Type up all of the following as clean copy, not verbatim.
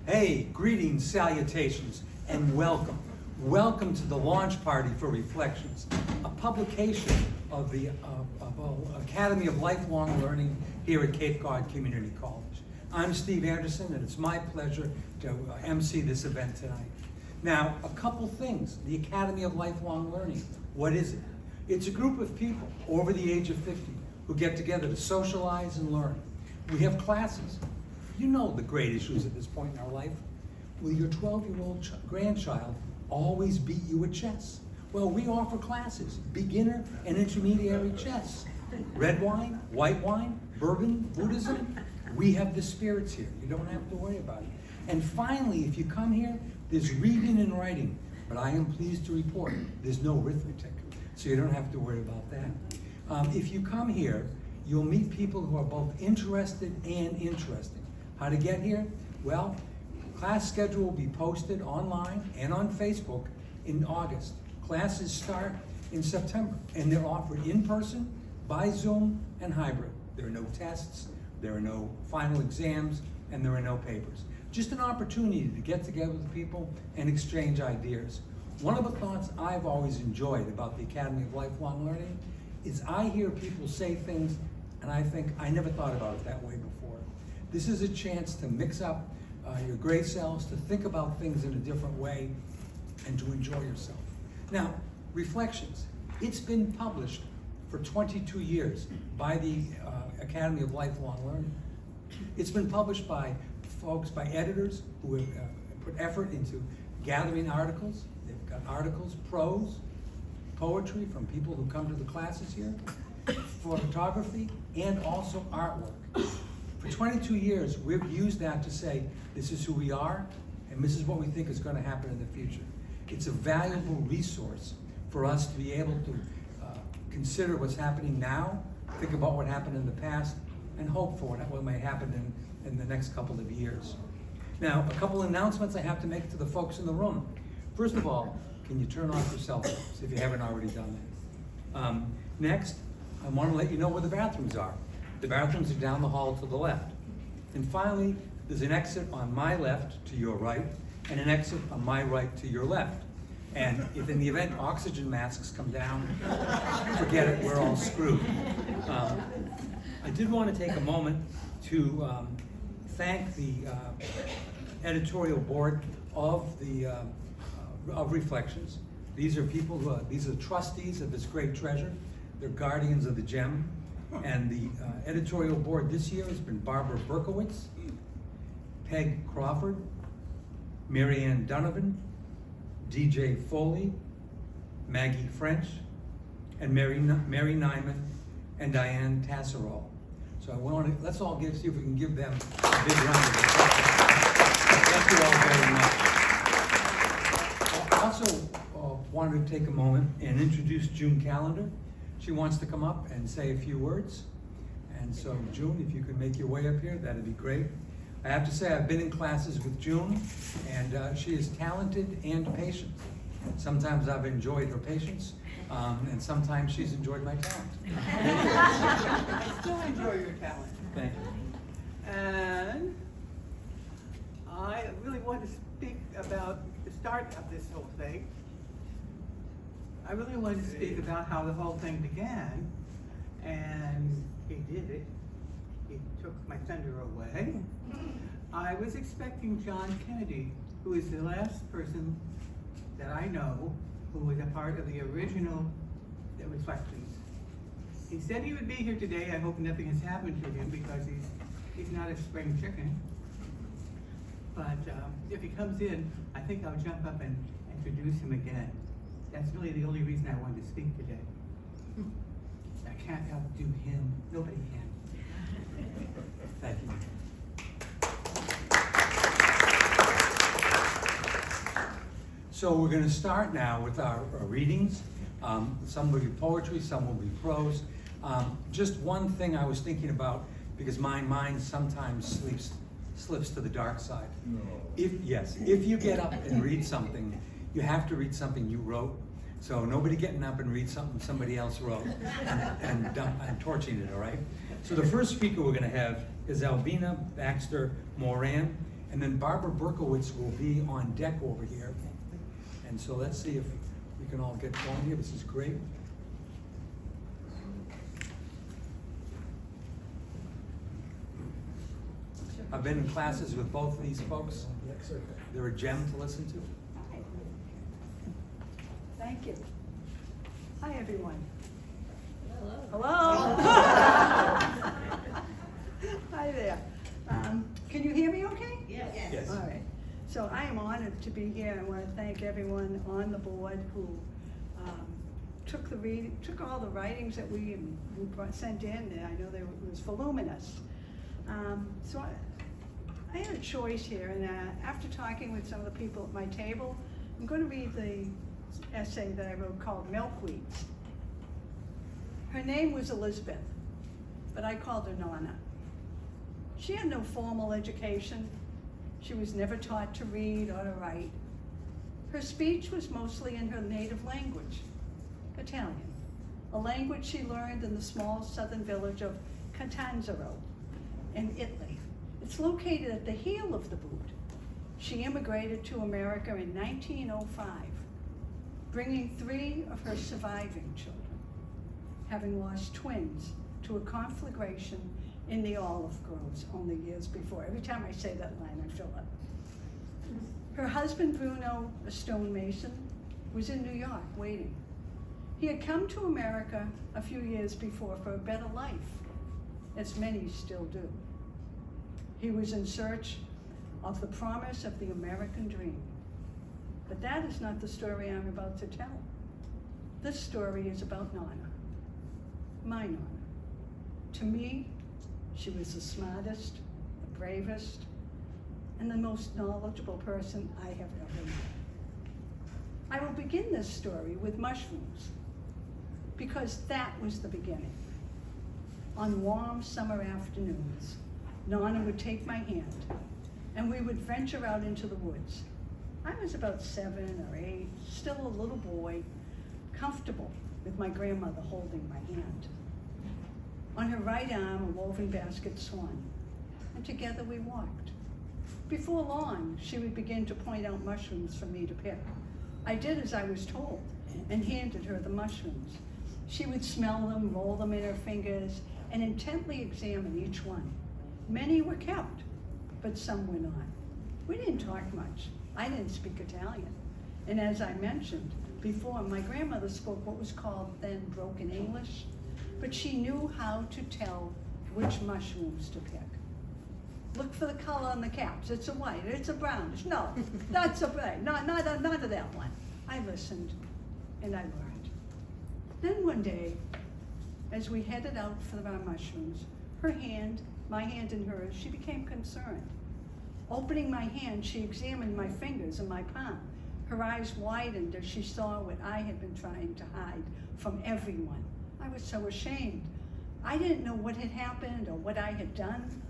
Hey, greetings, salutations, and welcome. Welcome to the launch party for Reflections, a publication of the Academy of Lifelong Learning here at Cape Cod Community College. I'm Steve Anderson, and it's my pleasure to MC this event tonight. Now, a couple things. The Academy of Lifelong Learning, what is it? It's a group of people over the age of 50 who get together to socialize and learn. We have classes. You know the great issues at this point in our life. Will your 12-year-old grandchild always beat you at chess? Well, we offer classes, beginner and intermediary chess. Red wine, white wine, bourbon, Buddhism. We have the spirits here. You don't have to worry about it. And finally, if you come here, there's reading and writing. But I am pleased to report there's no arithmetic, so you don't have to worry about that. If you come here, you'll meet people who are both interested and interesting. How to get here? Well, class schedule will be posted online and on Facebook in August. Classes start in September, and they're offered in person, by Zoom, and hybrid. There are no tests, there are no final exams, and there are no papers. Just an opportunity to get together with people and exchange ideas. One of the thoughts I've always enjoyed about the Academy of Lifelong Learning is I hear people say things, and I think, I never thought about it that way before. This is a chance to mix up your great selves, to think about things in a different way, and to enjoy yourself. Now, Reflections. It's been published for 22 years by the Academy of Lifelong Learning. It's been published by folks, by editors who have put effort into gathering articles. They've got articles, prose, poetry from people who come to the classes here, photography, and also artwork. For 22 years, we've used that to say, this is who we are, and this is what we think is going to happen in the future. It's a valuable resource for us to be able to consider what's happening now, think about what happened in the past, and hope for what may happen in the next couple of years. Now, a couple of announcements I have to make to the folks in the room. First of all, can you turn off your cell phones if you haven't already done that? Next, I want to let you know where the bathrooms are. The bathrooms are down the hall to the left. And finally, there's an exit on my left to your right, and an exit on my right to your left. And if in the event oxygen masks come down, forget it, we're all screwed. I did want to take a moment to thank the editorial board of Reflections. These are people who these are the trustees of this great treasure. They're guardians of the gem. And the editorial board this year has been Barbara Berkowitz, Peg Crawford, Marianne Donovan, DJ Foley, Maggie French, and Mary Nyman, and Diane Tasserall. So let's all see if we can give them a big round of applause. Thank you all very much. I also wanted to take a moment and introduce June Callender. She wants to come up and say a few words. And so, June, if you could make your way up here, that'd be great. I have to say, I've been in classes with June, and she is talented and patient. Sometimes I've enjoyed her patience, and sometimes she's enjoyed my talent. I still enjoy your talent. Thank you. And I really want to speak about the start of this whole thing. I really wanted to speak about how the whole thing began, and he did it. He took my thunder away. I was expecting John Kennedy, who is the last person that I know who was a part of the original Reflections. He said he would be here today. I hope nothing has happened to him because he's not a spring chicken. But if he comes in, I think I'll jump up and introduce him again. That's really the only reason I wanted to speak today. I can't outdo him. Nobody can. Thank you. So we're going to start now with our readings. Some will be poetry, some will be prose. Just one thing I was thinking about, because my mind sometimes slips to the dark side. No. If you get up and read something, you have to read something you wrote. So nobody getting up and read something somebody else wrote and torching it, all right? So the first speaker we're going to have is Alvina Baxter Moran, And then Barbara Berkowitz will be on deck over here. And so let's see if we can all get going here. This is great. I've been in classes with both of these folks. They're a gem to listen to. Hi. Thank you. Hi, everyone. Hello. Hi there. Can you hear me okay? Yes. All right. So I am honored to be here. I want to thank everyone on the board who took all the writings that we sent in, and I know it was voluminous. So I had a choice here, and after talking with some of the people at my table, I'm going to read the essay that I wrote called Milkweeds. Her name was Elizabeth, but I called her Nana. She had no formal education. She was never taught to read or to write. Her speech was mostly in her native language, Italian, a language she learned in the small southern village of Catanzaro in Italy. It's located at the heel of the boot. She immigrated to America in 1905, bringing 3 of her surviving children, having lost twins to a conflagration in the olive groves only years before. Every time I say that line, I feel up. Her husband, Bruno, a stonemason, was in New York waiting. He had come to America a few years before for a better life, as many still do. He was in search of the promise of the American dream. But that is not the story I'm about to tell. This story is about Nana, my Nana. To me, she was the smartest, the bravest, and the most knowledgeable person I have ever met. I will begin this story with mushrooms, because that was the beginning. On warm summer afternoons, Nana would take my hand, and we would venture out into the woods. I was about 7 or 8, still a little boy, comfortable with my grandmother holding my hand. On her right arm, a woven basket swung, and together we walked. Before long, she would begin to point out mushrooms for me to pick. I did as I was told, and handed her the mushrooms. She would smell them, roll them in her fingers, and intently examine each one. Many were kept, but some were not. We didn't talk much. I didn't speak Italian. And as I mentioned before, my grandmother spoke what was called then broken English, but she knew how to tell which mushrooms to pick. Look for the color on the caps. It's a white, it's a brownish. No, that's a gray. Not of that one. I listened and I learned. Then one day, as we headed out for our mushrooms, her hand, my hand in hers, she became concerned. Opening my hand, she examined my fingers and my palm. Her eyes widened as she saw what I had been trying to hide from everyone. I was so ashamed. I didn't know what had happened or what I had done.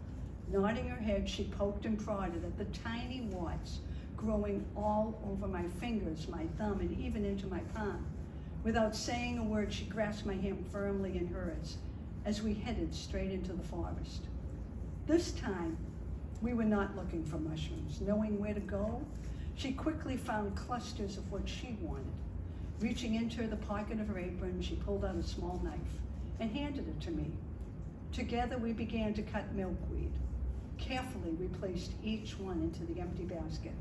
Nodding her head, she poked and prodded at the tiny warts growing all over my fingers, my thumb, and even into my palm. Without saying a word, she grasped my hand firmly in hers as we headed straight into the forest. This time, we were not looking for mushrooms. Knowing where to go, she quickly found clusters of what she wanted. Reaching into the pocket of her apron, she pulled out a small knife and handed it to me. Together, we began to cut milkweed. Carefully, we placed each one into the empty basket.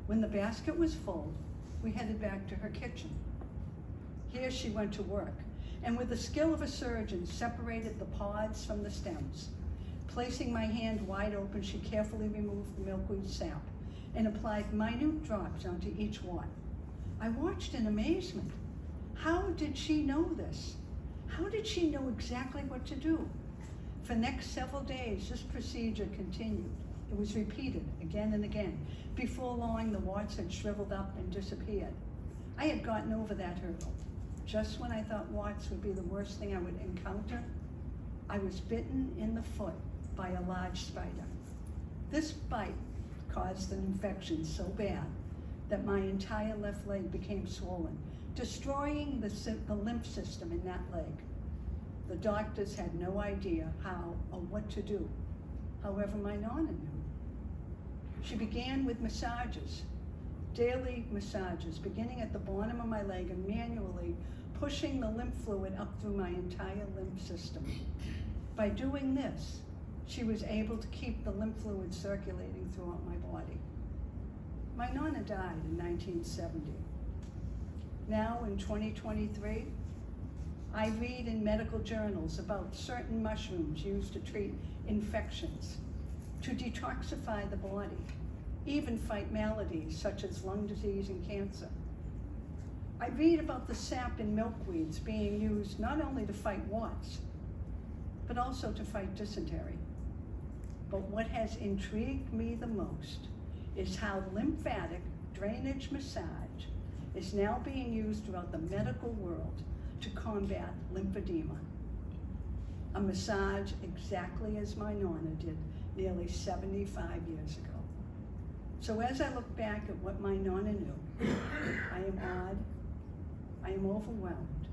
When the basket was full, we headed back to her kitchen. Here she went to work, and with the skill of a surgeon, separated the pods from the stems. Placing my hand wide open, she carefully removed the milkweed sap and applied minute drops onto each one. I watched in amazement. How did she know this? How did she know exactly what to do? For the next several days, this procedure continued. It was repeated again and again. Before long, the warts had shriveled up and disappeared. I had gotten over that hurdle. Just when I thought warts would be the worst thing I would encounter, I was bitten in the foot by a large spider. This bite caused an infection so bad that my entire left leg became swollen, destroying the lymph system in that leg. The doctors had no idea how or what to do. However, my Nana knew. She began with massages, daily massages, beginning at the bottom of my leg and manually pushing the lymph fluid up through my entire lymph system. By doing this, she was able to keep the lymph fluid circulating throughout my body. My Nonna died in 1970. Now in 2023, I read in medical journals about certain mushrooms used to treat infections, to detoxify the body, even fight maladies such as lung disease and cancer. I read about the sap in milkweeds being used not only to fight warts, but also to fight dysentery. But what has intrigued me the most is how lymphatic drainage massage is now being used throughout the medical world to combat lymphedema. A massage exactly as my Nonna did nearly 75 years ago. So as I look back at what my Nonna knew, I am awed, I am overwhelmed,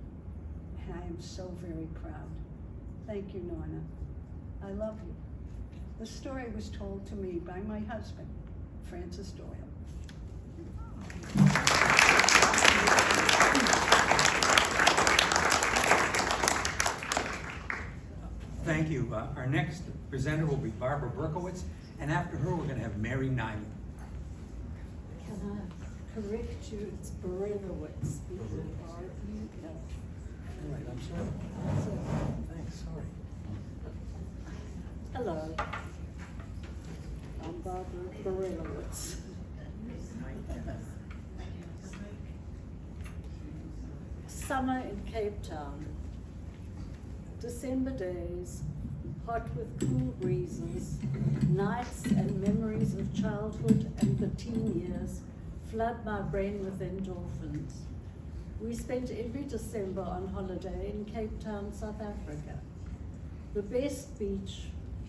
and I am so very proud. Thank you, Nonna. I love you. The story was told to me by my husband, Francis Doyle. Thank you. Our next presenter will be Barbara Berkowitz, and after her, we're going to have Mary Nyman. Can I correct you? It's Berkowitz. All right, I'm sorry. Thanks, sorry. Hello. I'm Barbara Berkowitz. Summer in Cape Town. December days, hot with cool breezes, nights and memories of childhood and the teen years flood my brain with endorphins. We spent every December on holiday in Cape Town, South Africa. The best beach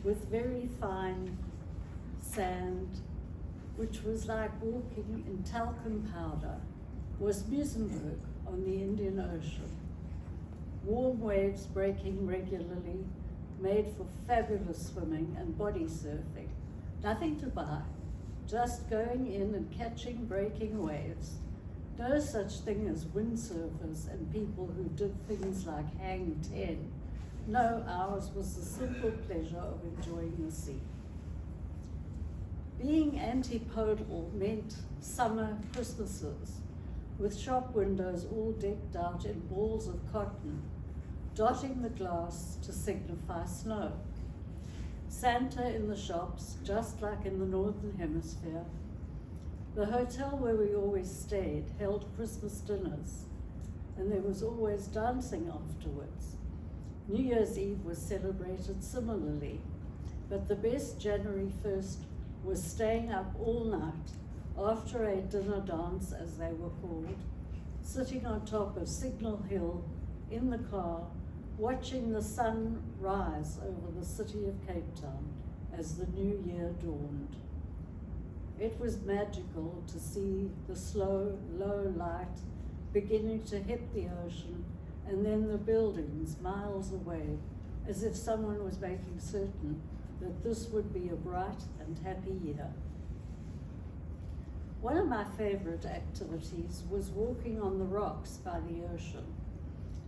with very fine sand, which was like walking in talcum powder, was Muizenberg on the Indian Ocean. Warm waves breaking regularly made for fabulous swimming and body surfing. Nothing to buy, just going in and catching breaking waves. No such thing as windsurfers and people who did things like hang 10. No, ours was the simple pleasure of enjoying the sea. Being antipodal meant summer Christmases, with shop windows all decked out in balls of cotton, dotting the glass to signify snow. Santa in the shops, just like in the Northern Hemisphere. The hotel where we always stayed held Christmas dinners, and there was always dancing afterwards. New Year's Eve was celebrated similarly, but the best January 1st was staying up all night after a dinner dance, as they were called, sitting on top of Signal Hill in the car, watching the sun rise over the city of Cape Town as the new year dawned. It was magical to see the slow, low light beginning to hit the ocean, and then the buildings miles away, as if someone was making certain that this would be a bright and happy year. One of my favorite activities was walking on the rocks by the ocean.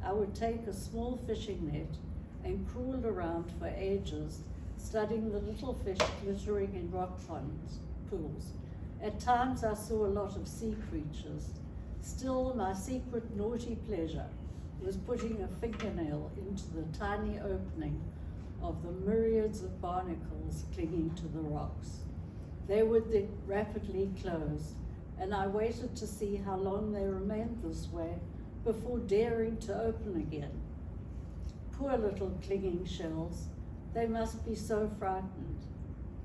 I would take a small fishing net and crawl around for ages, studying the little fish glittering in rock pools. At times I saw a lot of sea creatures. Still, my secret naughty pleasure was putting a fingernail into the tiny opening of the myriads of barnacles clinging to the rocks. They would then rapidly close, and I waited to see how long they remained this way before daring to open again. Poor little clinging shells, they must be so frightened.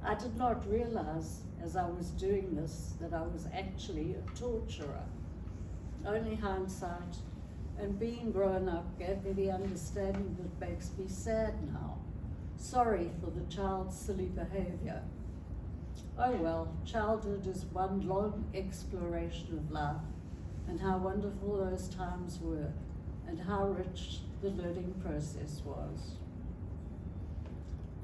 I did not realize as I was doing this that I was actually a torturer. Only hindsight and being grown up gave me the understanding that makes me sad now. Sorry for the child's silly behavior. Oh well, childhood is one long exploration of life, and how wonderful those times were, and how rich the learning process was.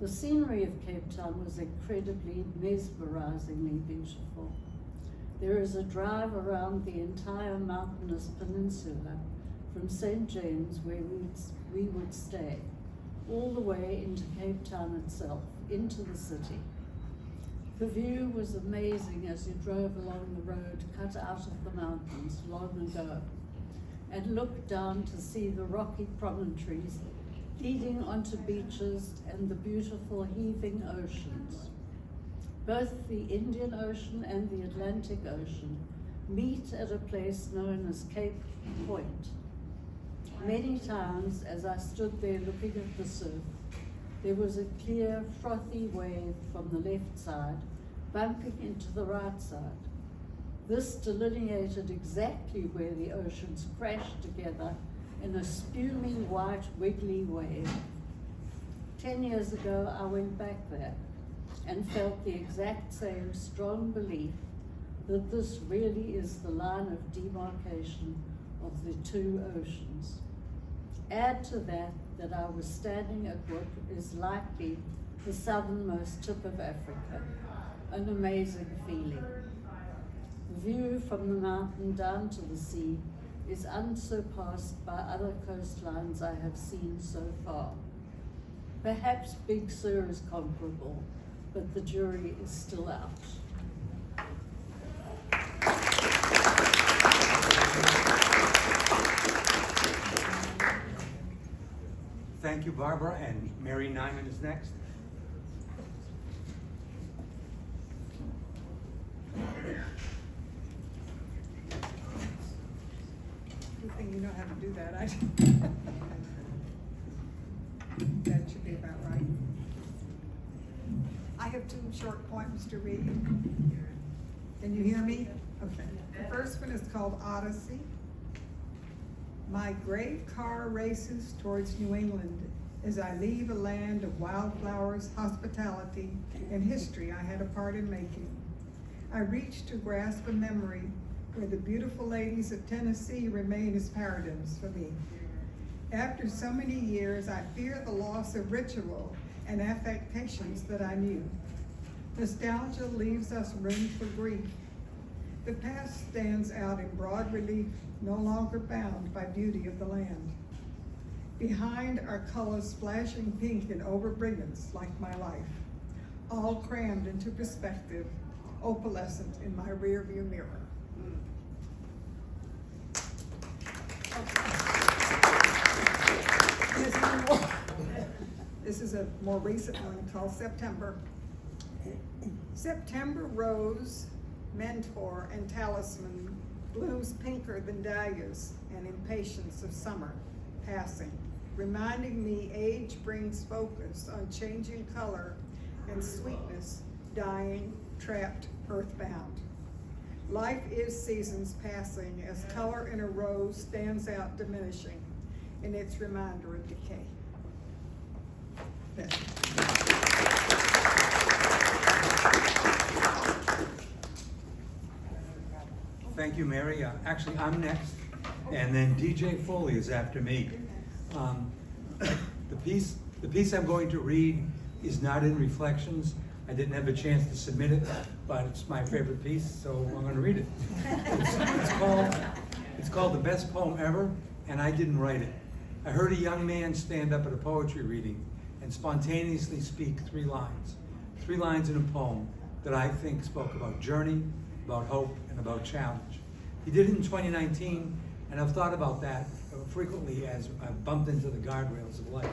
The scenery of Cape Town was incredibly mesmerizingly beautiful. There is a drive around the entire mountainous peninsula from St. James, where we would stay, all the way into Cape Town itself, into the city. The view was amazing as you drove along the road cut out of the mountains long ago, and looked down to see the rocky promontories leading onto beaches and the beautiful heaving oceans. Both the Indian Ocean and the Atlantic Ocean meet at a place known as Cape Point. Many times, as I stood there looking at the surf, there was a clear, frothy wave from the left side bumping into the right side. This delineated exactly where the oceans crashed together in a spuming white wiggly wave. 10 years ago, I went back there and felt the exact same strong belief that this really is the line of demarcation of the two oceans. Add to that I was standing at what is likely the southernmost tip of Africa, an amazing feeling. The view from the mountain down to the sea is unsurpassed by other coastlines I have seen so far. Perhaps Big Sur is comparable, but the jury is still out. Thank you, Barbara, and Mary Nyman is next. Good thing you know how to do that. That should be about right. I have two short poems to read. Can you hear me? Okay. The first one is called Odyssey. My great car races towards New England as I leave a land of wildflowers, hospitality, and history I had a part in making. I reach to grasp a memory where the beautiful ladies of Tennessee remain as paradigms for me. After so many years, I fear the loss of ritual and affectations that I knew. Nostalgia leaves us room for grief. The past stands out in broad relief, no longer bound by beauty of the land. Behind are colors flashing pink in overbrilliance like my life, all crammed into perspective, opalescent in my rearview mirror. This is a more recent one called September. September rose, mentor, and talisman blooms pinker than dahlias and impatience of summer passing, reminding me age brings focus on changing color and sweetness dying, trapped, earthbound. Life is seasons passing as color in a rose stands out diminishing in its reminder of decay. Thank you, Mary. Actually, I'm next, and then DJ Foley is after me. The piece I'm going to read is not in Reflections. I didn't have a chance to submit it, but it's my favorite piece, so I'm going to read it. It's called The Best Poem Ever, and I didn't write it. I heard a young man stand up at a poetry reading and spontaneously speak 3 lines. 3 lines in a poem that I think spoke about journey, about hope, and about challenge. He did it in 2019, and I've thought about that frequently as I've bumped into the guardrails of life.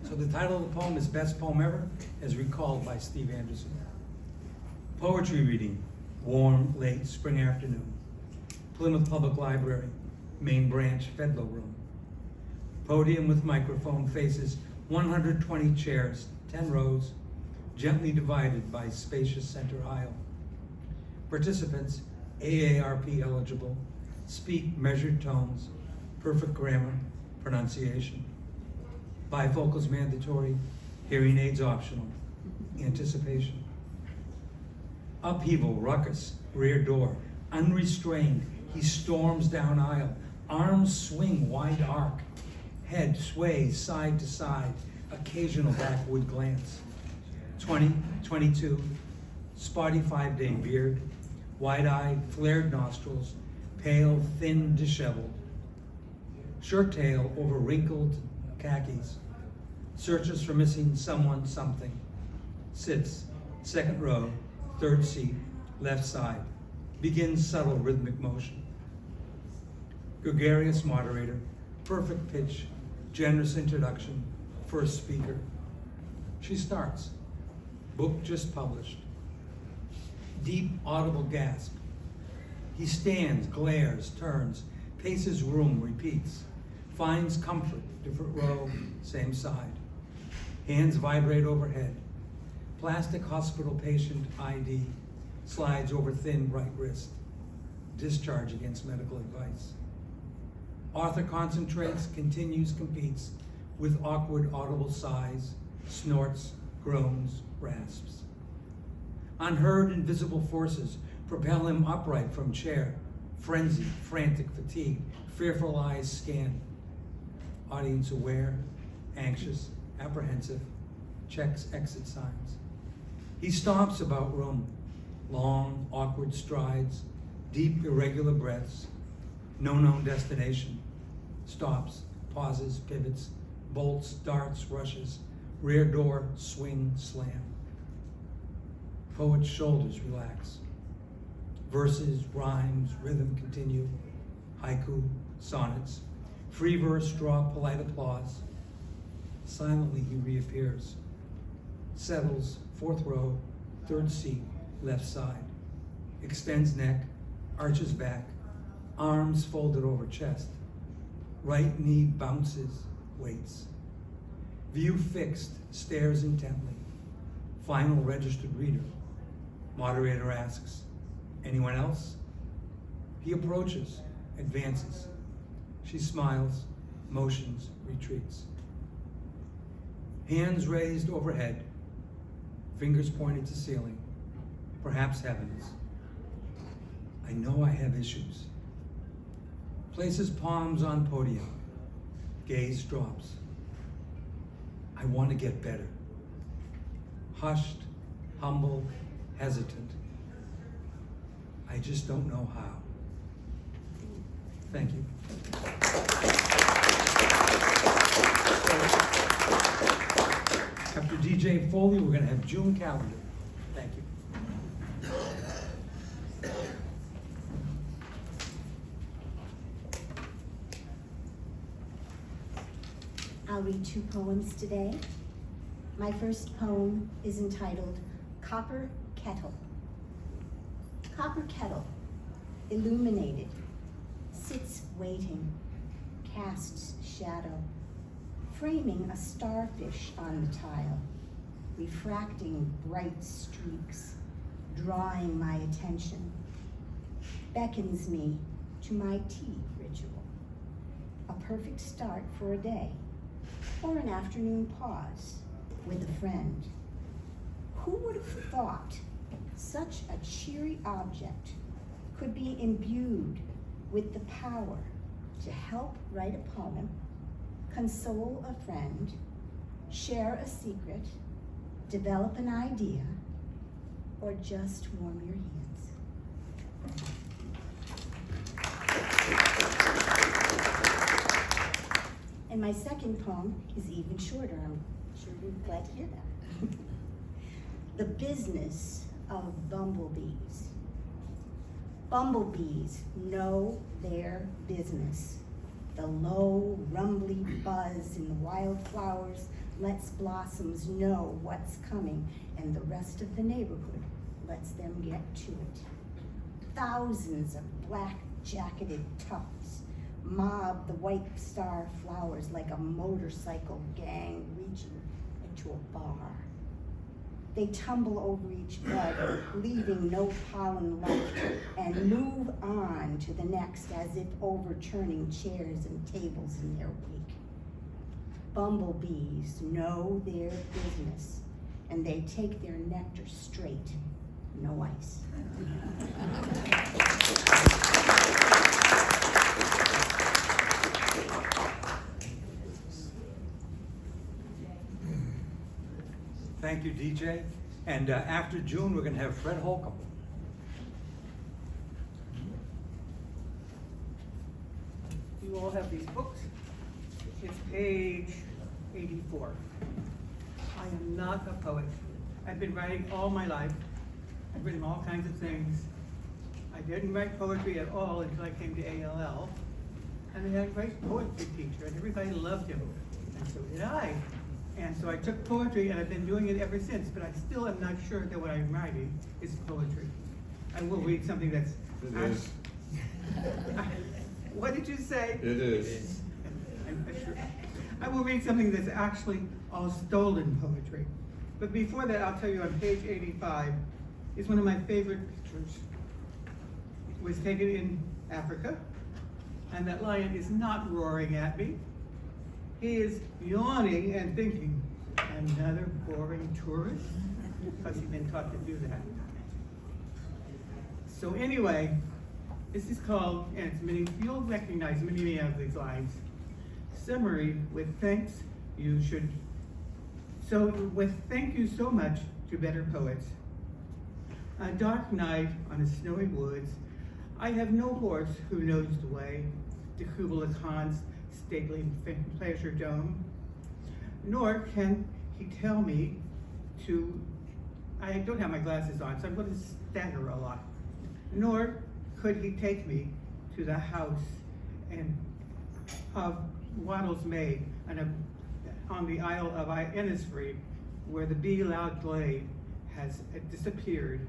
So the title of the poem is Best Poem Ever, as recalled by Steve Anderson. Poetry reading, warm, late spring afternoon. Plymouth Public Library, main branch, Fedlow Room. Podium with microphone faces 120 chairs, 10 rows, gently divided by spacious center aisle. Participants, AARP eligible, speak measured tones, perfect grammar, pronunciation. Bifocals mandatory, hearing aids optional, anticipation. Upheaval, ruckus, rear door, unrestrained, he storms down aisle, arms swing wide arc, head sways side to side, occasional backwood glance. 20, 22, spotty 5-day beard, wide-eyed, flared nostrils, pale, thin, disheveled. Shirt tail over wrinkled khakis. Searches for missing someone, something. Sits, second row, third seat, left side. Begins subtle rhythmic motion. Gregarious moderator, perfect pitch, generous introduction, first speaker. She starts. Book just published. Deep audible gasp. He stands, glares, turns, paces room, repeats. Finds comfort, different row, same side. Hands vibrate overhead. Plastic hospital patient ID slides over thin right wrist. Discharge against medical advice. Author concentrates, continues, competes with awkward audible sighs, snorts, groans, rasps. Unheard invisible forces propel him upright from chair. Frenzy, frantic fatigue, fearful eyes scan. Audience aware, anxious, apprehensive, checks exit signs. He stomps about room, long, awkward strides, deep, irregular breaths, no known destination. Stops, pauses, pivots, bolts, darts, rushes, rear door, swing, slam. Poet's shoulders relax. Verses, rhymes, rhythm continue. Haiku, sonnets. Free verse draw polite applause. Silently he reappears. Settles, fourth row, third seat, left side. Extends neck, arches back, arms folded over chest. Right knee bounces, waits. View fixed, stares intently. Final registered reader. Moderator asks, anyone else? He approaches, advances. She smiles, motions, retreats. Hands raised overhead, fingers pointing to ceiling, perhaps heavens. I know I have issues. Places palms on podium, gaze drops. I want to get better. Hushed, humble, hesitant. I just don't know how. Thank you. After DJ Foley, we're going to have June Calendar. Thank you. I'll read 2 poems today. My first poem is entitled Copper Kettle. Copper kettle, illuminated, sits waiting, casts shadow, framing a starfish on the tile, refracting bright streaks, drawing my attention, beckons me to my tea ritual, a perfect start for a day, or an afternoon pause with a friend. Who would have thought such a cheery object could be imbued with the power to help write a poem, console a friend, share a secret, develop an idea, or just warm your hands? And my second poem is even shorter. I'm sure you're glad to hear that. The business of bumblebees. Bumblebees know their business. The low, rumbly buzz in the wildflowers lets blossoms know what's coming, and the rest of the neighborhood lets them get to it. Thousands of black-jacketed toughs mob the white star flowers like a motorcycle gang reaching into a bar. They tumble over each bud, leaving no pollen left, and move on to the next as if overturning chairs and tables in their wake. Bumblebees know their business, and they take their nectar straight, no ice. Thank you, DJ. And after June, we're gonna have Fred Holcomb. You all have these books. It's page 84. I am not a poet. I've been writing all my life. I've written all kinds of things. I didn't write poetry at all until I came to ALL. And they had a great poetry teacher, and everybody loved him, and so did I. And so I took poetry, and I've been doing it ever since, but I still am not sure that what I'm writing is poetry. I will read something that's... It is. What did you say? It is. I'm sure. I will read something that's actually all stolen poetry. But before that, I'll tell you on page 85 is one of my favorite pictures. It was taken in Africa, and that lion is not roaring at me. He is yawning and thinking, another boring tourist? Because he's been taught to do that. So anyway, this is called, and it's many, you'll recognize many of these lines. Summary with thanks, you should, so with thank you so much to better poets. A dark night on a snowy woods, I have no horse who knows the way to Kubla Khan's stately pleasure dome, nor can he tell me to, I don't have my glasses on, so I'm going to stagger a lot, nor could he take me to the house and of Waddles Maid and on the Isle of Innisfree, where the bee-loud glade has disappeared,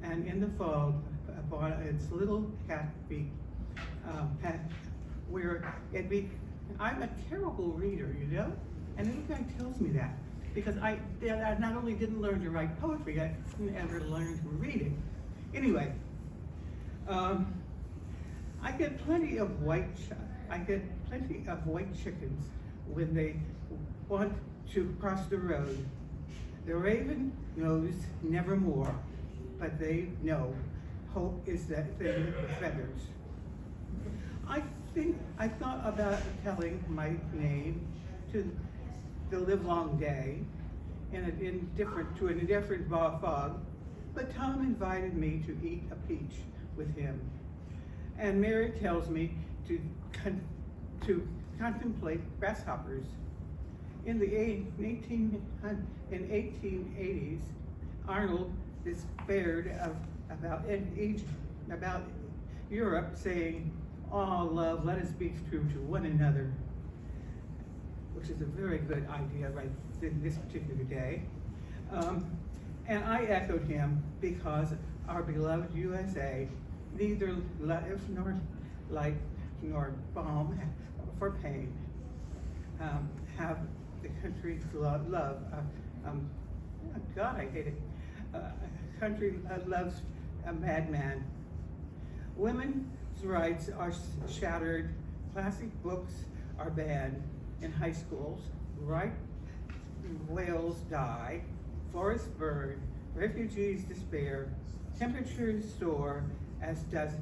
and in the fog upon its little cat feet, where it be. I'm a terrible reader, you know, and everybody tells me that because I not only didn't learn to write poetry, I didn't ever learn to read it. Anyway. I get plenty of white chickens when they want to cross the road. The raven knows nevermore, but they know hope is that thing with feathers. I thought about telling my name to the livelong day in a different fog, but Tom invited me to eat a peach with him. And Mary tells me to contemplate grasshoppers. In the 1880s, Arnold despaired about Europe, saying, "Oh, love, let us be true to one another," which is a very good idea right in this particular day. And I echoed him because our beloved USA neither life nor light nor balm for pain have the country's love. God, I hate it. A country loves a madman. Women's rights are shattered. Classic books are banned in high schools. Right whales die. Forests burn. Refugees despair. Temperatures soar, as does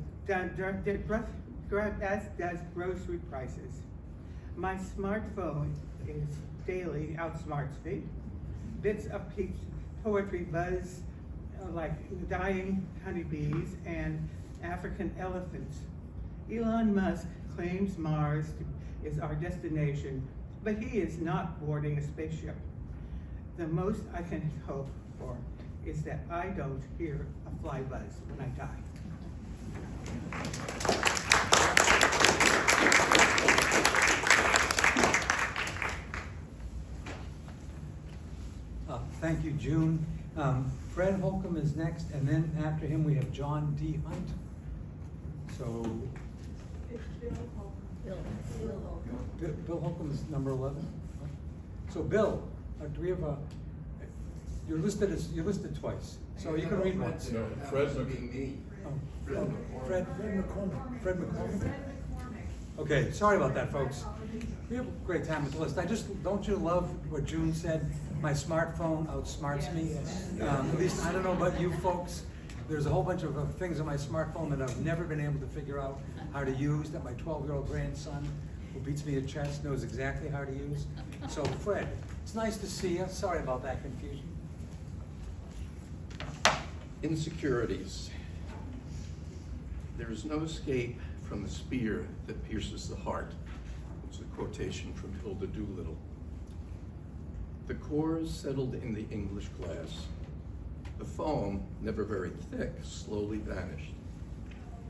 grocery prices. My smartphone is daily outsmarts me. Bits of poetry buzz like dying honeybees and African elephants. Elon Musk claims Mars is our destination, but he is not boarding a spaceship. The most I can hope for is that I don't hear a fly buzz when I die. Thank you, June. Fred Holcomb is next, and then after him we have John D. Hunt. So. It's Bill Holcomb. Bill Holcomb is number 11. So Bill, do we have a? You're listed twice, so you can read one. No, Fred McCormick. Fred McCormick. Fred McCormick. Okay, sorry about that, folks. We have a great time with the list. Don't you love what June said? My smartphone outsmarts me. At least I don't know about you folks. There's a whole bunch of things on my smartphone that I've never been able to figure out how to use, that my 12-year-old grandson, who beats me at chess, knows exactly how to use. So Fred, it's nice to see you. Sorry about that confusion. Insecurities. There is no escape from the spear that pierces the heart. It's a quotation from Hilda Doolittle. The cores settled in the English class. The foam, never very thick, slowly vanished.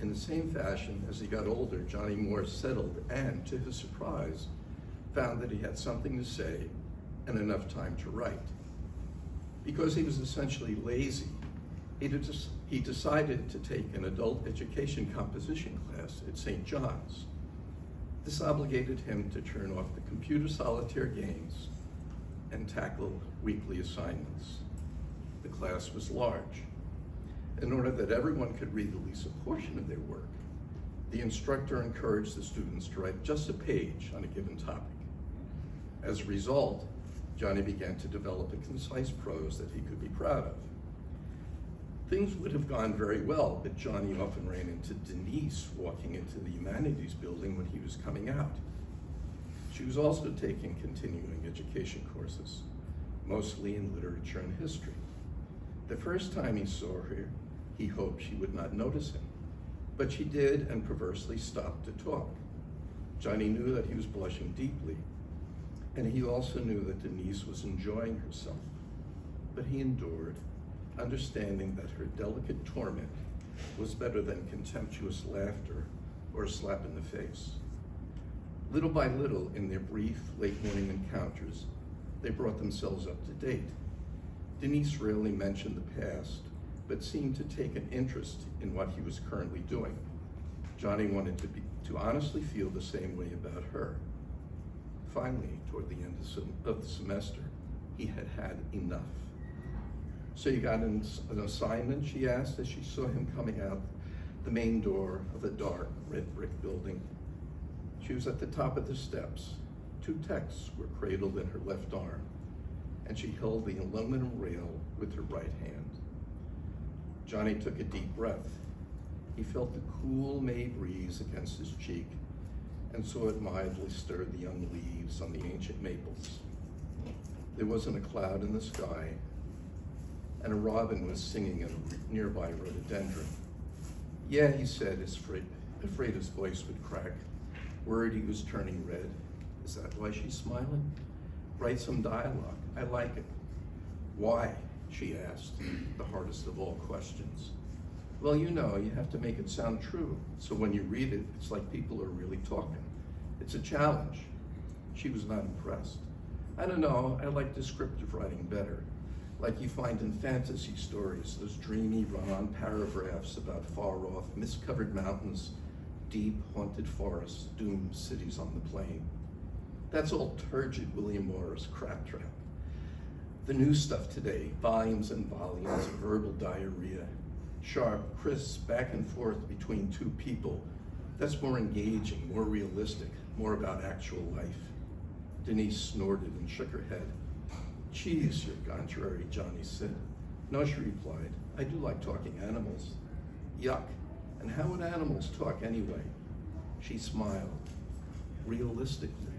In the same fashion, as he got older, Johnny Moore settled and, to his surprise, found that he had something to say and enough time to write. Because he was essentially lazy, he decided to take an adult education composition class at St. John's. This obligated him to turn off the computer solitaire games and tackle weekly assignments. The class was large. In order that everyone could read at least a portion of their work, the instructor encouraged the students to write just a page on a given topic. As a result, Johnny began to develop a concise prose that he could be proud of. Things would have gone very well, but Johnny often ran into Denise walking into the humanities building when he was coming out. She was also taking continuing education courses, mostly in literature and history. The first time he saw her, he hoped she would not notice him, but she did and perversely stopped to talk. Johnny knew that he was blushing deeply, and he also knew that Denise was enjoying herself, but he endured, understanding that her delicate torment was better than contemptuous laughter or a slap in the face. Little by little, in their brief late morning encounters, they brought themselves up to date. Denise rarely mentioned the past, but seemed to take an interest in what he was currently doing. Johnny wanted to honestly feel the same way about her. Finally, toward the end of the semester, he had had enough. "So you got an assignment?" she asked as she saw him coming out the main door of the dark red brick building. She was at the top of the steps. 2 texts were cradled in her left arm, and she held the aluminum rail with her right hand. Johnny took a deep breath. He felt the cool May breeze against his cheek and saw it mildly stir the young leaves on the ancient maples. There wasn't a cloud in the sky, and a robin was singing in a nearby rhododendron. "Yeah," he said, afraid his voice would crack. Worried he was turning red. "Is that why she's smiling? Write some dialogue. I like it." "Why?" she asked, the hardest of all questions. "Well, you know, you have to make it sound true, so when you read it, it's like people are really talking. It's a challenge." She was not impressed. "I don't know, I like descriptive writing better, like you find in fantasy stories, those dreamy run-on paragraphs about far-off, mist-covered mountains, deep, haunted forests, doomed cities on the plain. That's all turgid William Morris crap-trap. The new stuff today, volumes and volumes of verbal diarrhea, sharp, crisp, back and forth between 2 people. That's more engaging, more realistic, more about actual life." Denise snorted and shook her head. "Geez, you're contrary," Johnny said. "No," she replied, "I do like talking animals." "Yuck, and how would animals talk anyway?" She smiled. "Realistically.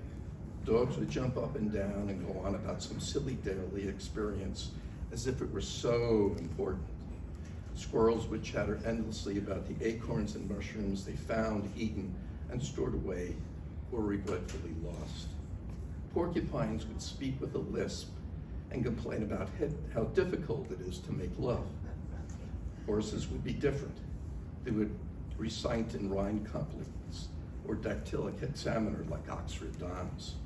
Dogs would jump up and down and go on about some silly daily experience as if it were so important. Squirrels would chatter endlessly about the acorns and mushrooms they found, eaten, and stored away, or regretfully lost. Porcupines would speak with a lisp and complain about how difficult it is to make love. Horses would be different. They would recite in rhyme couplets or dactylic hexameter like Oxford Dons.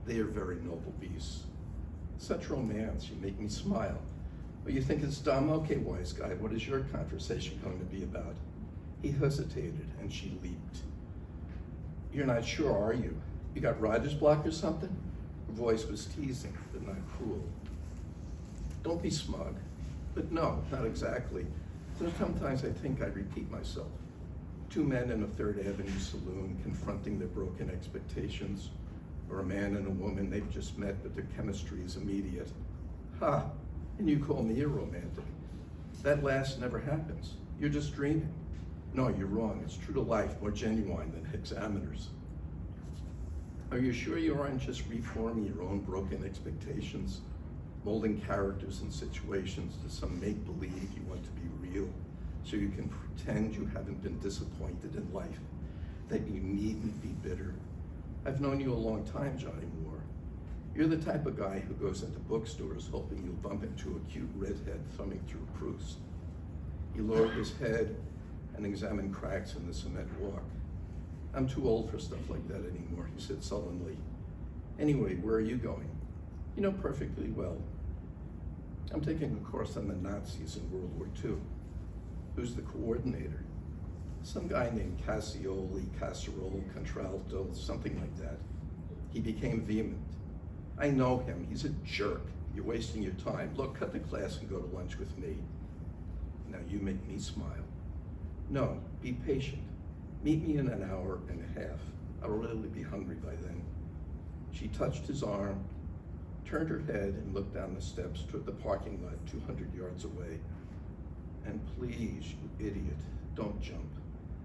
They are very noble beasts. Such romance, you make me smile. But you think it's dumb? Okay, wise guy, what is your conversation going to be about?" He hesitated, and she leaped. "You're not sure, are you? You got writer's block or something?" Her voice was teasing, but not cruel. "Don't be smug." "But no, not exactly. Sometimes I think I repeat myself. 2 men in a 3rd Avenue saloon confronting their broken expectations, or a man and a woman they've just met but their chemistry is immediate. Ha, and you call me a romantic. That last never happens. You're just dreaming. No, you're wrong. It's true to life, more genuine than hexameters. Are you sure you aren't just reforming your own broken expectations, molding characters and situations to some make-believe you want to be real? real, so you can pretend you haven't been disappointed in life, that you needn't be bitter. I've known you a long time, Johnny Moore. You're the type of guy who goes into bookstores hoping you'll bump into a cute redhead thumbing through Proust. He lowered his head and examined cracks in the cement walk. I'm too old for stuff like that anymore, he said sullenly. Anyway, where are you going? You know perfectly well. I'm taking a course on the Nazis in World War II. Who's the coordinator? Some guy named Cassioli, Casserole, Contralto, something like that. He became vehement. I know him, he's a jerk. You're wasting your time. Look, cut the class and go to lunch with me. Now you make me smile. No, be patient. Meet me in an hour and a half. I'll really be hungry by then. She touched his arm, turned her head and looked down the steps toward the parking lot 200 yards away. And please, you idiot, don't jump,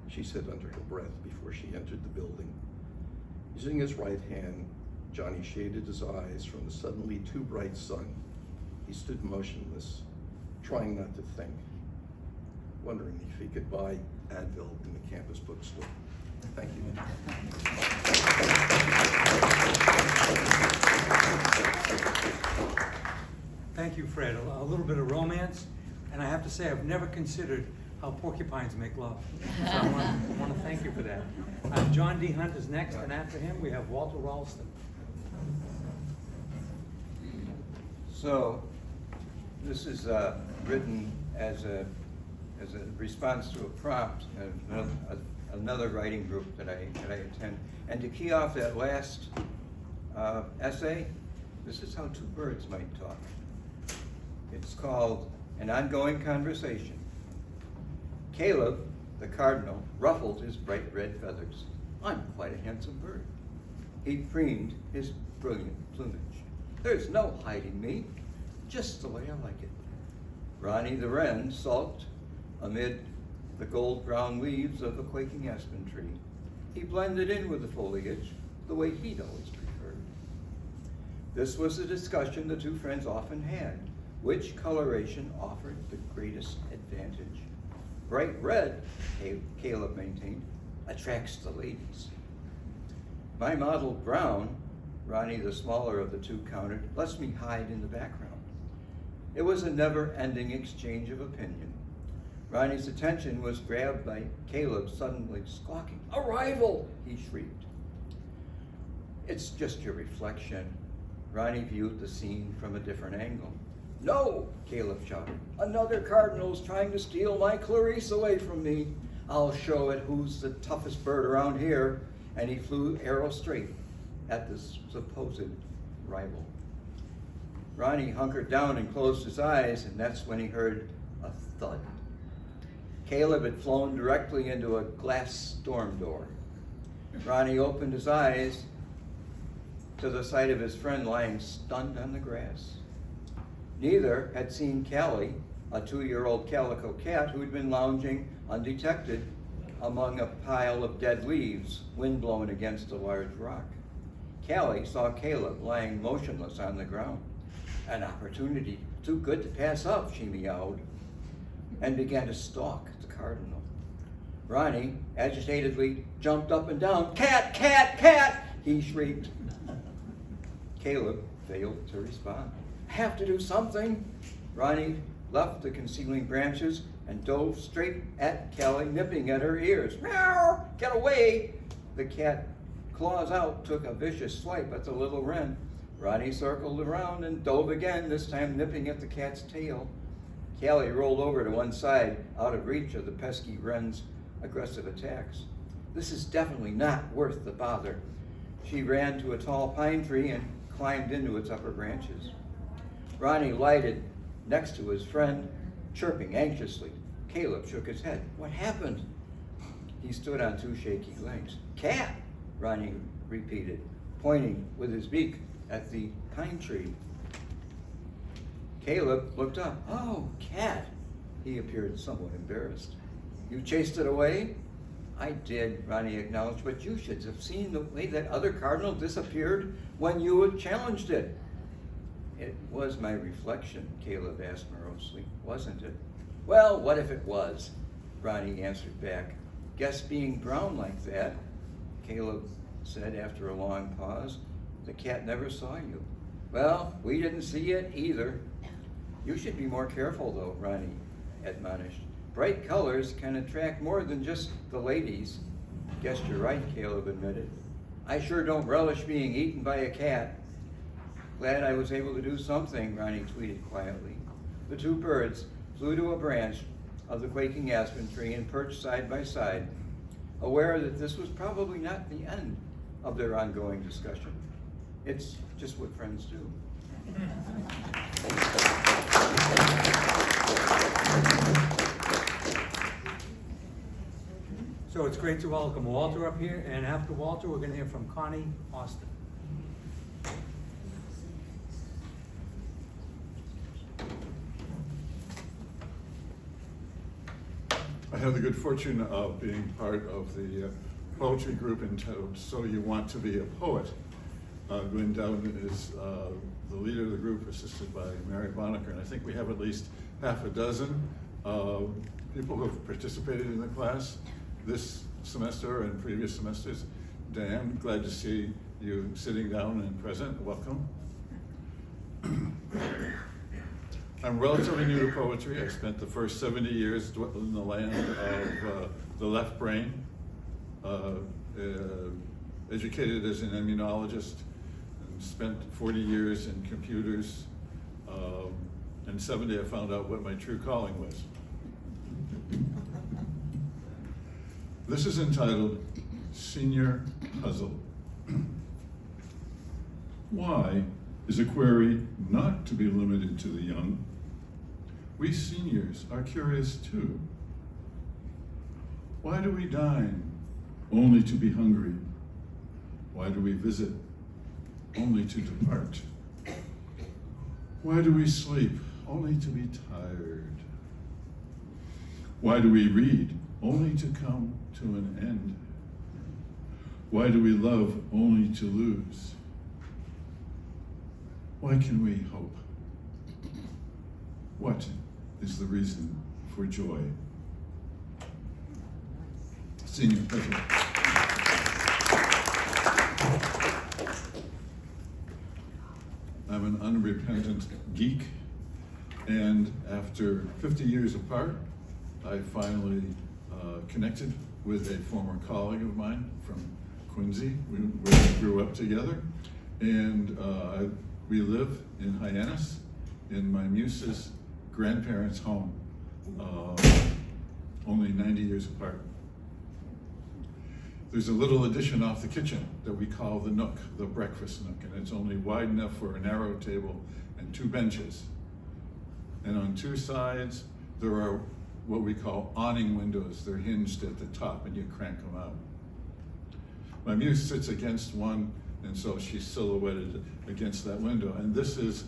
she said under her breath before she entered the building. Using his right hand, Johnny shaded his eyes from the suddenly too bright sun. He stood motionless, trying not to think, wondering if he could buy Advil in the campus bookstore. Thank you. Thank you, Fred. A little bit of romance, and I have to say I've never considered how porcupines make love. So I want to thank you for that. John D. Hunt is next, and after him we have Walter Ralston. So, this is written as a response to a prompt of another writing group that I attend. And to key off that last essay, this is how two birds might talk. It's called An Ongoing Conversation. Caleb, the cardinal, ruffled his bright red feathers. I'm quite a handsome bird. He preened his brilliant plumage. There's no hiding me, just the way I like it. Ronnie the wren sulked amid the gold-brown leaves of a quaking aspen tree. He blended in with the foliage the way he'd always preferred. This was a discussion the two friends often had. Which coloration offered the greatest advantage? Bright red, Caleb maintained, attracts the ladies. My mottled brown, Ronnie, the smaller of the two, countered, lets me hide in the background. It was a never-ending exchange of opinion. Ronnie's attention was grabbed by Caleb suddenly squawking. "A rival!" he shrieked. "It's just your reflection." Ronnie viewed the scene from a different angle. "No!" Caleb shouted. "Another cardinal's trying to steal my Clarice away from me. I'll show it who's the toughest bird around here." And he flew arrow straight at the supposed rival. Ronnie hunkered down and closed his eyes, and that's when he heard a thud. Caleb had flown directly into a glass storm door. Ronnie opened his eyes to the sight of his friend lying stunned on the grass. Neither had seen Callie, a 2-year-old calico cat who had been lounging undetected among a pile of dead leaves, wind-blown against a large rock. Callie saw Caleb lying motionless on the ground. An opportunity too good to pass up, she meowed, and began to stalk the cardinal. Ronnie agitatedly jumped up and down. "Cat, cat, cat!" he shrieked. Caleb failed to respond. "Have to do something." Ronnie left the concealing branches and dove straight at Callie, nipping at her ears. "Meow! Get away!" The cat, claws out, took a vicious swipe at the little wren. Ronnie circled around and dove again, this time nipping at the cat's tail. Callie rolled over to one side, out of reach of the pesky wren's aggressive attacks. "This is definitely not worth the bother." She ran to a tall pine tree and climbed into its upper branches. Ronnie lighted next to his friend, chirping anxiously. Caleb shook his head. "What happened?" He stood on 2 shaky legs. "Cat," Ronnie repeated, pointing with his beak at the pine tree. Caleb looked up. "Oh, cat." He appeared somewhat embarrassed. "You chased it away?" "I did," Ronnie acknowledged, "but you should have seen the way that other cardinal disappeared when you had challenged it." "It was my reflection," Caleb asked morosely, "wasn't it?" Well, what if it was? Ronnie answered back. Guess being brown like that, Caleb said after a long pause. The cat never saw you. Well, we didn't see it either. You should be more careful though, Ronnie admonished. Bright colors can attract more than just the ladies. Guess you're right, Caleb admitted. I sure don't relish being eaten by a cat. Glad I was able to do something, Ronnie tweeted quietly. The two birds flew to a branch of the quaking aspen tree and perched side by side, aware that this was probably not the end of their ongoing discussion. It's just what friends do. So it's great to welcome Walter up here, and after Walter, we're gonna hear from Connie Austin. I have the good fortune of being part of the poetry group entitled So You Want to Be a Poet. Gwen Dowden is the leader of the group, assisted by Mary Bonacker, and I think we have at least half a dozen people who have participated in the class this semester and previous semesters. Dan, glad to see you sitting down and present. Welcome. I'm relatively new to poetry. I spent the first 70 years in the land of the left brain, educated as an immunologist, and spent 40 years in computers, and 70 I found out what my true calling was. This is entitled Senior Puzzle. Why is a query not to be limited to the young? We seniors are curious too. Why do we dine only to be hungry? Why do we visit only to depart? Why do we sleep only to be tired? Why do we read only to come to an end? Why do we love only to lose? Why can we hope? What is the reason for joy? Senior Puzzle. I'm an unrepentant geek, and after 50 years apart, I finally connected with a former colleague of mine from Quincy. We grew up together, and we live in Hyannis, in my muse's grandparents' home, only 90 years apart. There's a little addition off the kitchen that we call the nook, the breakfast nook, and it's only wide enough for a narrow table and 2 benches. And on 2 sides, there are what we call awning windows. They're hinged at the top and you crank them out. My muse sits against one, and so she's silhouetted against that window. And this is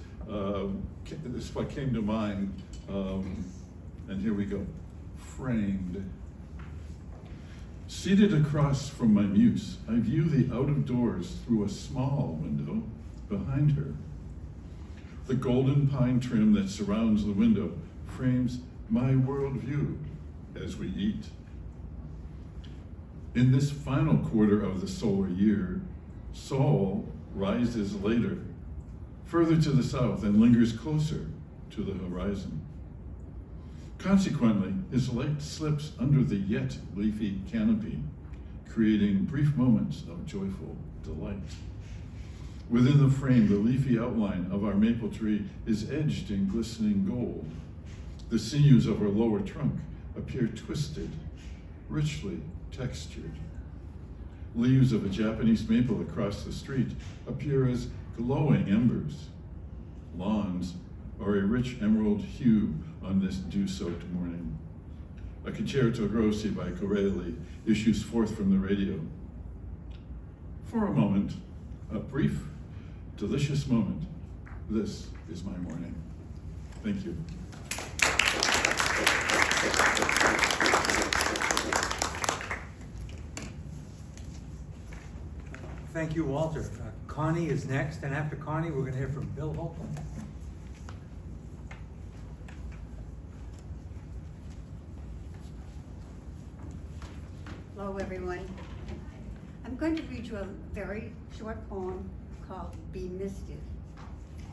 what came to mind, and here we go, framed. Seated across from my muse, I view the out of doors through a small window behind her. The golden pine trim that surrounds the window frames my worldview as we eat. In this final quarter of the solar year, Sol rises later, further to the south, and lingers closer to the horizon. Consequently, his light slips under the yet leafy canopy, creating brief moments of joyful delight. Within the frame, the leafy outline of our maple tree is edged in glistening gold. The sinews of her lower trunk appear twisted, richly textured. Leaves of a Japanese maple across the street appear as glowing embers. Lawns are a rich emerald hue on this dew-soaked morning. A concerto grossi by Corelli issues forth from the radio. For a moment, a brief, delicious moment, this is my morning. Thank you. Thank you, Walter. Connie is next, and after Connie, we're gonna hear from Bill Holcomb. Hello, everyone. I'm going to read you a very short poem called Be Misted.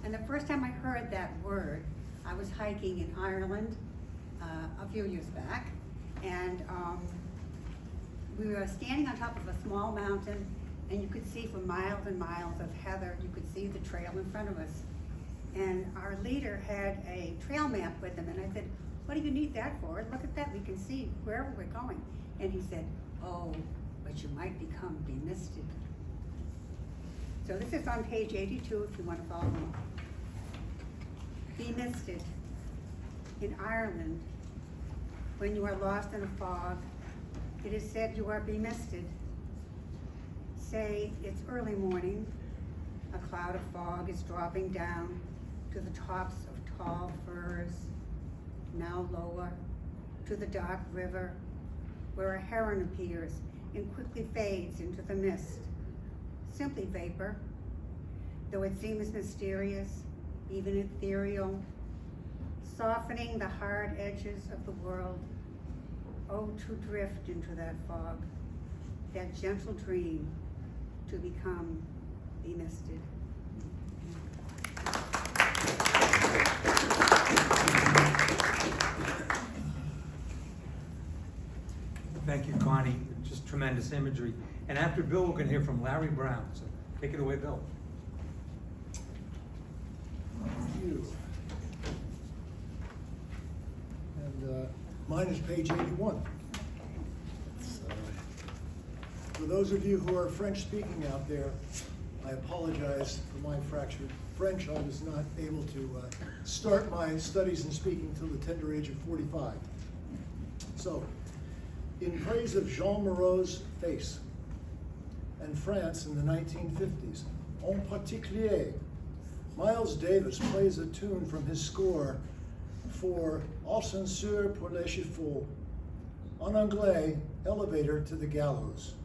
And the first time I heard that word, I was hiking in Ireland a few years back, and we were standing on top of a small mountain, and you could see for miles and miles of heather. You could see the trail in front of us. And our leader had a trail map with him, and I said, "What do you need that for? Look at that, we can see wherever we're going." And he said, "Oh, but you might become bemisted." So this is on page 82 if you want to follow along. Bemisted. In Ireland, when you are lost in a fog, it is said you are bemisted. Say it's early morning, a cloud of fog is dropping down to the tops of tall firs, now lower, to the dark river, where a heron appears and quickly fades into the mist. Simply vapor, though it seems mysterious, even ethereal, softening the hard edges of the world. Oh, to drift into that fog, that gentle dream, to become bemisted. Thank you, Connie. Just tremendous imagery. And after Bill, we're going to hear from Larry Brown. So take it away, Bill. Thank you. And mine is page 81. For those of you who are French-speaking out there, I apologize for my fractured French. I was not able to start my studies in speaking till the tender age of 45. So, in praise of Jean Moreau's face and France in the 1950s, en particulier, Miles Davis plays a tune from his score for Ascenseur pour les chevaux, en anglais, Elevator to the Gallows,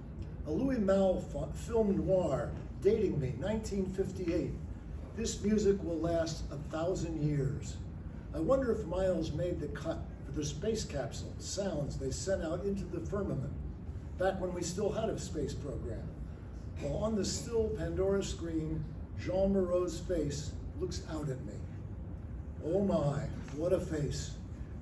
a Louis Malle film noir dating me, 1958. This music will last 1,000 years. I wonder if Miles made the cut for the space capsule sounds they sent out into the firmament, back when we still had a space program. While on the still Pandora screen, Jean Moreau's face looks out at me. Oh my, what a face.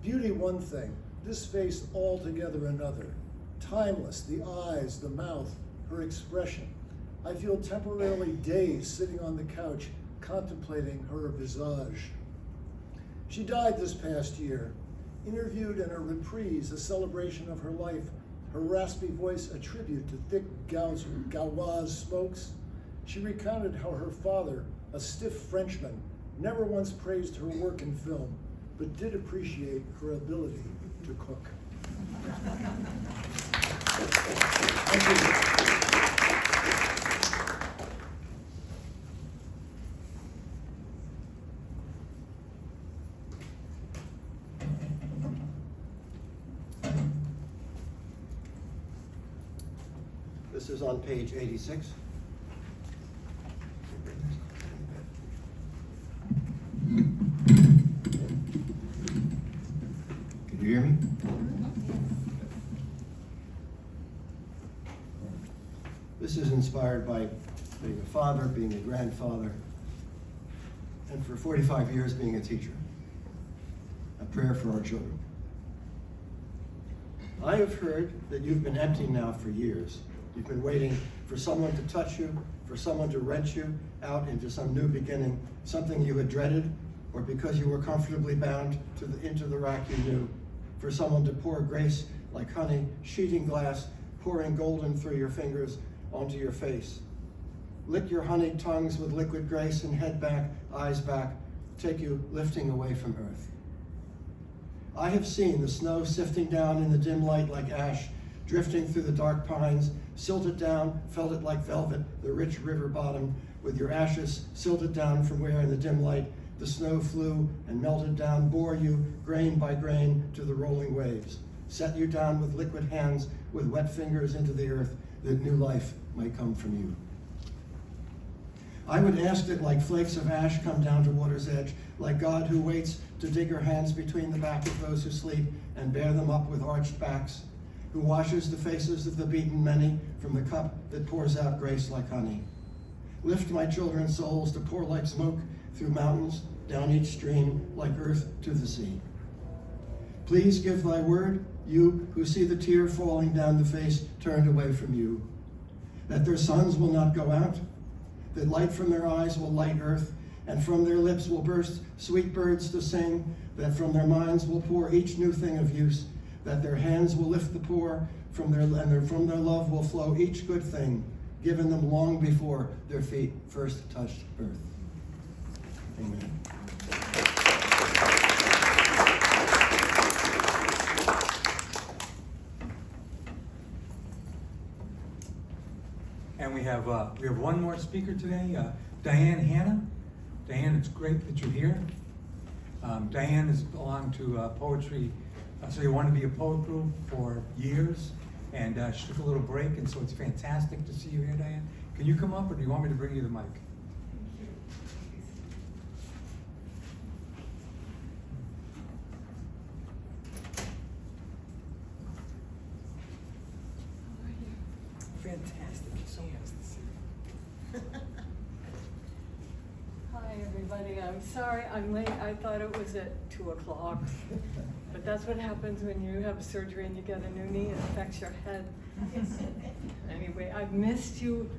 Beauty one thing, this face altogether another. Timeless, the eyes, the mouth, her expression. I feel temporarily dazed sitting on the couch contemplating her visage. She died this past year. Interviewed in a reprise, a celebration of her life, her raspy voice a tribute to thick Gauloise smokes, she recounted how her father, a stiff Frenchman, never once praised her work in film, but did appreciate her ability to cook. Thank you. This is on page 86. Can you hear me? This is inspired by being a father, being a grandfather, and for 45 years being a teacher. A prayer for our children. I have heard that you've been empty now for years. You've been waiting for someone to touch you, for someone to wrench you out into some new beginning, something you had dreaded, or because you were comfortably bound into the rack you knew, for someone to pour grace like honey, sheeting glass, pouring golden through your fingers onto your face. Lick your honeyed tongues with liquid grace and head back, eyes back, take you lifting away from earth. I have seen the snow sifting down in the dim light like ash, drifting through the dark pines, silted down, felt it like velvet, the rich river bottom, with your ashes silted down from where in the dim light the snow flew and melted down, bore you grain by grain to the rolling waves, set you down with liquid hands, with wet fingers into the earth, that new life might come from you. I would ask that like flakes of ash come down to water's edge, like God who waits to dig her hands between the back of those who sleep and bear them up with arched backs, who washes the faces of the beaten many from the cup that pours out grace like honey. Lift my children's souls to pour like smoke through mountains, down each stream, like earth to the sea. Please give thy word, you who see the tear falling down the face turned away from you, that their sons will not go out, that light from their eyes will light earth, and from their lips will burst sweet birds to sing, that from their minds will pour each new thing of use, that their hands will lift the poor, from their love will flow each good thing, given them long before their feet first touched earth. Amen. And we have one more speaker today, Diane Hanna. Diane, it's great that you're here. Diane has belonged to Poetry, So You Want to Be a Poet group for years, and she took a little break, and so it's fantastic to see you here, Diane. Can you come up, or do you want me to bring you the mic? Fantastic. It's so nice to see you. Hi, everybody. I'm sorry I'm late. I thought it was at 2 o'clock. But that's what happens when you have surgery and you get a new knee. It affects your head. Anyway, I've missed you,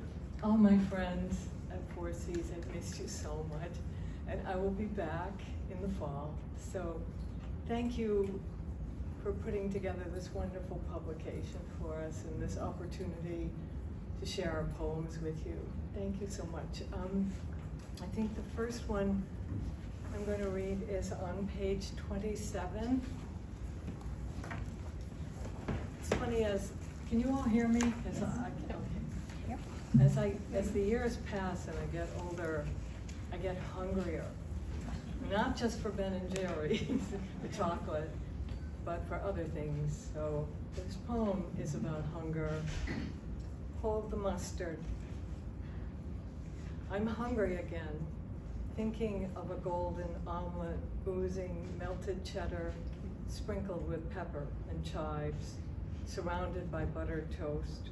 all my friends at Four Seas. I've missed you so much. And I will be back in the fall. So thank you for putting together this wonderful publication for us and this opportunity to share our poems with you. Thank you so much. I think the first one I'm going to read is on page 27. It's funny, can you all hear me? As the years pass and I get older, I get hungrier. Not just for Ben and Jerry's, the chocolate, but for other things. So this poem is about hunger. Hold the mustard. I'm hungry again, thinking of a golden omelet oozing melted cheddar, sprinkled with pepper and chives, surrounded by buttered toast.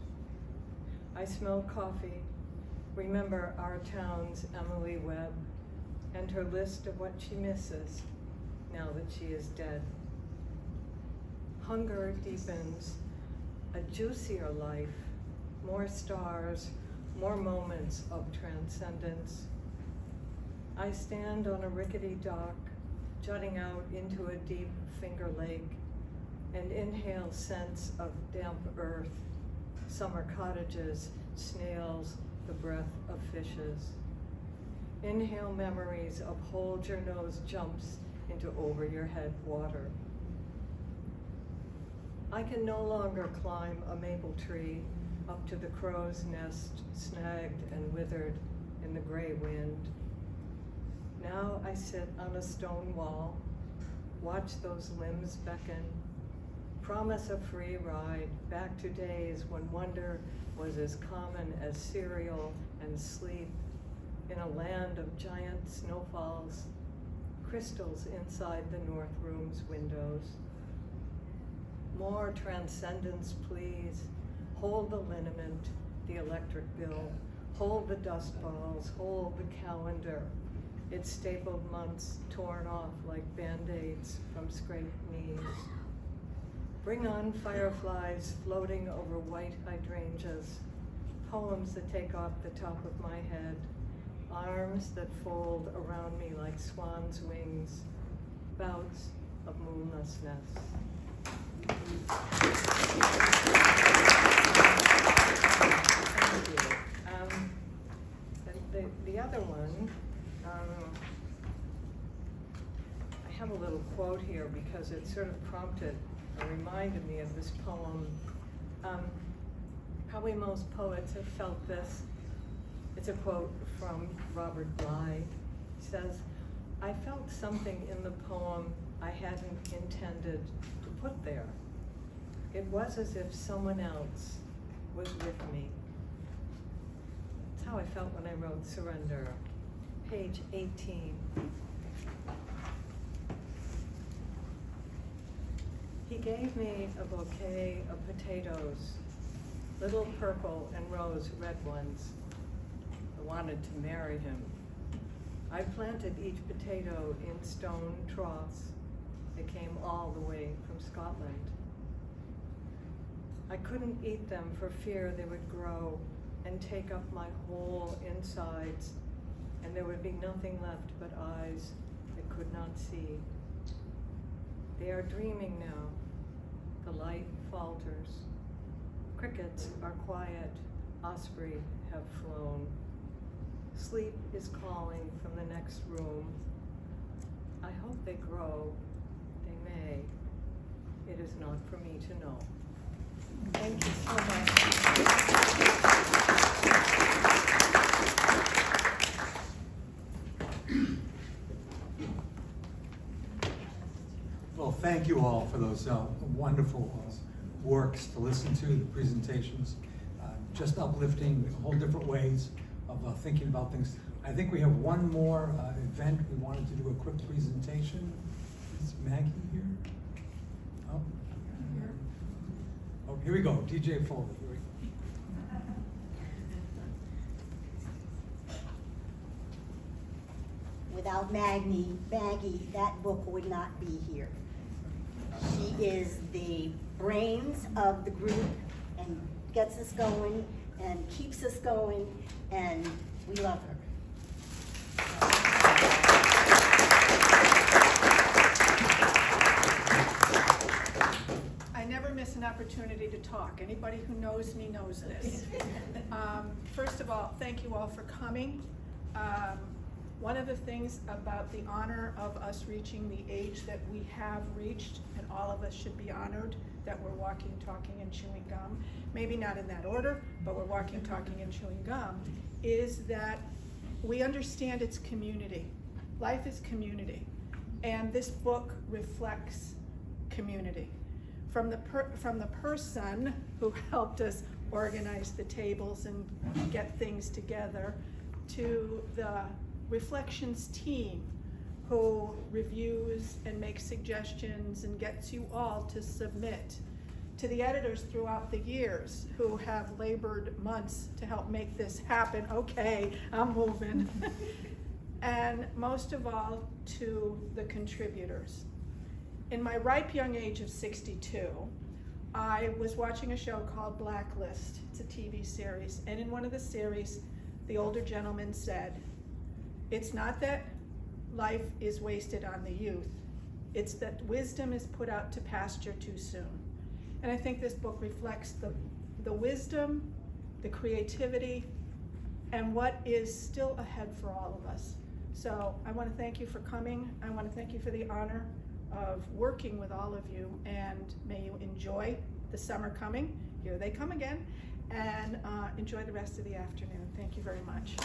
I smell coffee, remember our town's Emily Webb, and her list of what she misses now that she is dead. Hunger deepens, a juicier life, more stars, more moments of transcendence. I stand on a rickety dock, jutting out into a deep Finger Lake, and inhale scents of damp earth, summer cottages, snails, the breath of fishes. Inhale memories of hold your nose jumps into over your head water. I can no longer climb a maple tree up to the crow's nest, snagged and withered in the gray wind. Now I sit on a stone wall, watch those limbs beckon, promise a free ride back to days when wonder was as common as cereal and sleep in a land of giant snowfalls, crystals inside the north room's windows. More transcendence, please. Hold the liniment, the electric bill, hold the dust balls, hold the calendar, its stapled months torn off like Band-Aids from scraped knees. Bring on fireflies floating over white hydrangeas, poems that take off the top of my head, arms that fold around me like swan's wings, bouts of moonlessness. Thank you. The other one, I have a little quote here because it sort of prompted or reminded me of this poem. Probably most poets have felt this. It's a quote from Robert Bly. He says, "I felt something in the poem I hadn't intended to put there. It was as if someone else was with me." That's how I felt when I wrote Surrender, page 18. He he gave me a bouquet of potatoes, little purple and rose red ones. I wanted to marry him. I planted each potato in stone troughs. They came all the way from Scotland. I couldn't eat them for fear they would grow and take up my whole insides, and there would be nothing left but eyes that could not see. They are dreaming now. The light falters. Crickets are quiet. Osprey have flown. Sleep is calling from the next room. I hope they grow. They may. It is not for me to know. Thank you so much. Well, thank you all for those wonderful works to listen to, the presentations, just uplifting whole different ways of thinking about things. I think we have one more event. We wanted to do a quick presentation. Is Maggie here? Oh, here. Oh, here we go. DJ Foley. Here we go. Without Maggie, that book would not be here. She is the brains of the group and gets us going and keeps us going, and we love her. I never miss an opportunity to talk. Anybody who knows me knows this. First of all, thank you all for coming. One of the things about the honor of us reaching the age that we have reached, and all of us should be honored that we're walking, talking, and chewing gum, maybe not in that order, but we're walking, talking, and chewing gum, is that we understand it's community. Life is community, and this book reflects community. From the person who helped us organize the tables and get things together, to the Reflections team who reviews and makes suggestions and gets you all to submit, to the editors throughout the years who have labored months to help make this happen. Okay, I'm moving. And most of all, to the contributors. In my ripe young age of 62, I was watching a show called Blacklist. It's a TV series, and in one of the series, the older gentleman said, "It's not that life is wasted on the youth, it's that wisdom is put out to pasture too soon." And I think this book reflects the wisdom, the creativity, and what is still ahead for all of us. So I want to thank you for coming. I want to thank you for the honor of working with all of you, and may you enjoy the summer coming. Here they come again. And enjoy the rest of the afternoon. Thank you very much.